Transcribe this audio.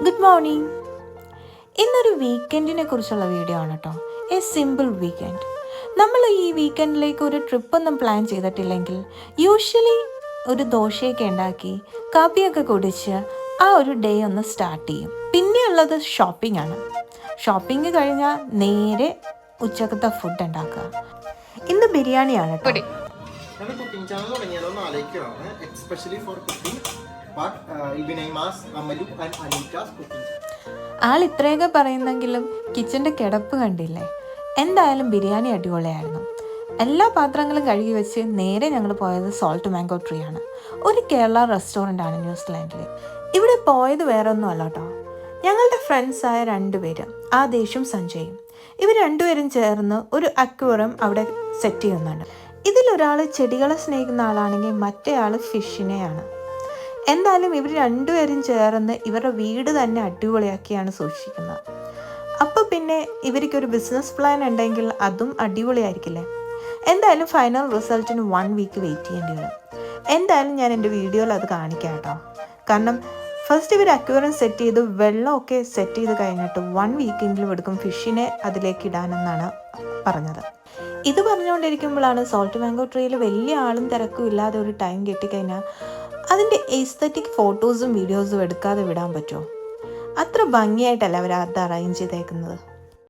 Good morning. ഇന്നൊരു വീക്കെൻഡിനെ കുറിച്ചുള്ള video ആണ് കേട്ടോ. A simple weekend. നമ്മൾ ഈ വീക്കെൻഡിലേക്ക് ഒരു ട്രിപ്പൊന്നും പ്ലാൻ ചെയ്തിട്ടില്ലെങ്കിൽ യൂഷ്വലി ഒരു ദോശയൊക്കെ ഉണ്ടാക്കി കാപ്പിയൊക്കെ കുടിച്ച് ആ ഒരു ഡേ ഒന്ന് സ്റ്റാർട്ട് ചെയ്യും. പിന്നെയുള്ളത് ഷോപ്പിംഗ് ആണ്. ഷോപ്പിംഗ് കഴിഞ്ഞാൽ നേരെ ഉച്ചക്കത്തെ ഫുഡ് ഉണ്ടാക്കുക. ഇന്ന് ബിരിയാണിയാണ് കേട്ടോ. കുക്കിംഗ് ചാനൽ തുടങ്ങിയാലൊന്ന് ആലോചിക്കുകയാണ്, എക്സ്പെഷ്യലി ഫോർ കുക്കിംഗ്. ആൾ ഇത്രയൊക്കെ പറയുന്നെങ്കിലും കിച്ചൻ്റെ കിടപ്പ് കണ്ടില്ലേ. എന്തായാലും ബിരിയാണി അടിപൊളിയായിരുന്നു. എല്ലാ പാത്രങ്ങളും കഴുകി വെച്ച് നേരെ ഞങ്ങൾ പോയത് സോൾട്ട് മാംഗോ ട്രീ ആണ്. ഒരു കേരള റെസ്റ്റോറൻ്റ് ആണ് ന്യൂസിലാൻഡിൽ. ഇവിടെ പോയത് വേറെ ഒന്നും അല്ല കേട്ടോ. ഞങ്ങളുടെ ഫ്രണ്ട്സായ 2 പേര്, ആദേശും സഞ്ജയും. ഇവർ 2 പേരും ചേർന്ന് ഒരു അക്വേറിയം അവിടെ സെറ്റ് ചെയ്യുന്നുണ്ട്. ഇതിലൊരാൾ ചെടികളെ സ്നേഹിക്കുന്ന ആളാണെങ്കിൽ മറ്റേ ആൾ ഫിഷിനെയാണ്. എന്തായാലും ഇവർ 2 പേരും ചേർന്ന് ഇവരുടെ വീട് തന്നെ അടിപൊളിയാക്കിയാണ് സൂക്ഷിക്കുന്നത്. അപ്പോൾ പിന്നെ ഇവർക്കൊരു ബിസിനസ് പ്ലാൻ ഉണ്ടെങ്കിൽ അതും അടിപൊളിയായിരിക്കില്ലേ. എന്തായാലും ഫൈനൽ റിസൾട്ടിന് 1 വീക്ക് വെയിറ്റ് ചെയ്യേണ്ടി വരും. എന്തായാലും ഞാൻ എൻ്റെ വീഡിയോയിൽ അത് കാണിക്കാം കേട്ടോ. കാരണം ഫസ്റ്റ് ഇവർ അക്വേറിയം സെറ്റ് ചെയ്ത് വെള്ളമൊക്കെ സെറ്റ് ചെയ്ത് കഴിഞ്ഞിട്ട് 1 വീക്കെങ്കിലും എടുക്കും ഫിഷിനെ അതിലേക്ക് ഇടാനെന്നാണ് പറഞ്ഞത്. ഇത് പറഞ്ഞുകൊണ്ടിരിക്കുമ്പോഴാണ് സോൾട്ട് മാംഗോ ട്രീയിൽ വലിയ ആളും തിരക്കും ഇല്ലാതെ ഒരു ടൈം കിട്ടിക്കഴിഞ്ഞാൽ അതിൻ്റെ എസ്തറ്റിക് ഫോട്ടോസും വീഡിയോസും എടുക്കാതെ വിടാൻ പറ്റുമോ? അത്ര ഭംഗിയായിട്ടല്ല അവർ അത് അറേഞ്ച് ചെയ്തേക്കുന്നത്.